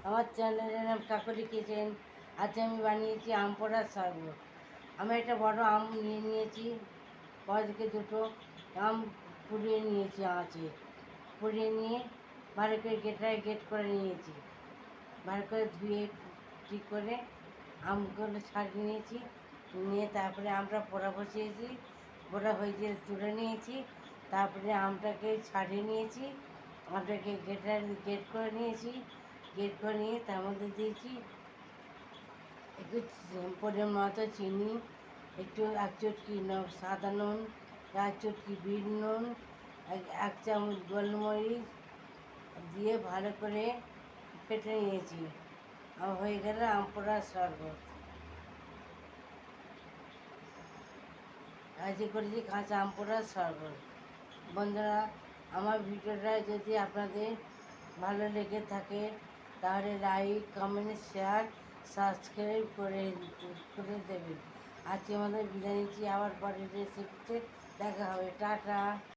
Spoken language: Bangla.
আমার চ্যানেলের নাম কাকলি কিচেন। আজ আমি বানিয়েছি আম পোড়ার শরবত। আমি একটা বড় আম নিয়ে নিয়েছি, বড় থেকে দুটো আম পুড়িয়ে নিয়েছি আঁচে। পুড়িয়ে নিয়ে ভালো করে গেট করে নিয়েছি। ভালো করে ধুয়ে ঠিক করে আমগুলো ছাড়িয়ে নিয়েছি। নিয়ে তারপরে আমটা পোড়া বসিয়েছি, পোড়া হয়ে গিয়ে তুলে নিয়েছি। তারপরে আমটাকে ছাড়িয়ে নিয়েছি, আমটাকে গেট করে নিয়েছি। গেট করে নিয়ে তার মধ্যে দিয়েছি একটু পরিমাণ মতো চিনি, একটু এক চটকি সাদা নুন, এক চটকি বিট নুন, এক চামচ গোলমরিচ দিয়ে ভালো করে ফেটে নিয়েছি। হয়ে গেল আম পোড়ার শরবত। আজকে করেছি কাঁচা আম পোড়ার শরবত। বন্ধুরা, আমার ভিডিওটা যদি আপনাদের ভালো লেগে থাকে তাহলে লাইক, কমেন্ট, শেয়ার, সাবস্ক্রাইব করে দেবেন। আজকে আমাদের বিদায় নিচ্ছি, আবার পরের রেসিপিতে দেখা হবে। টাটা।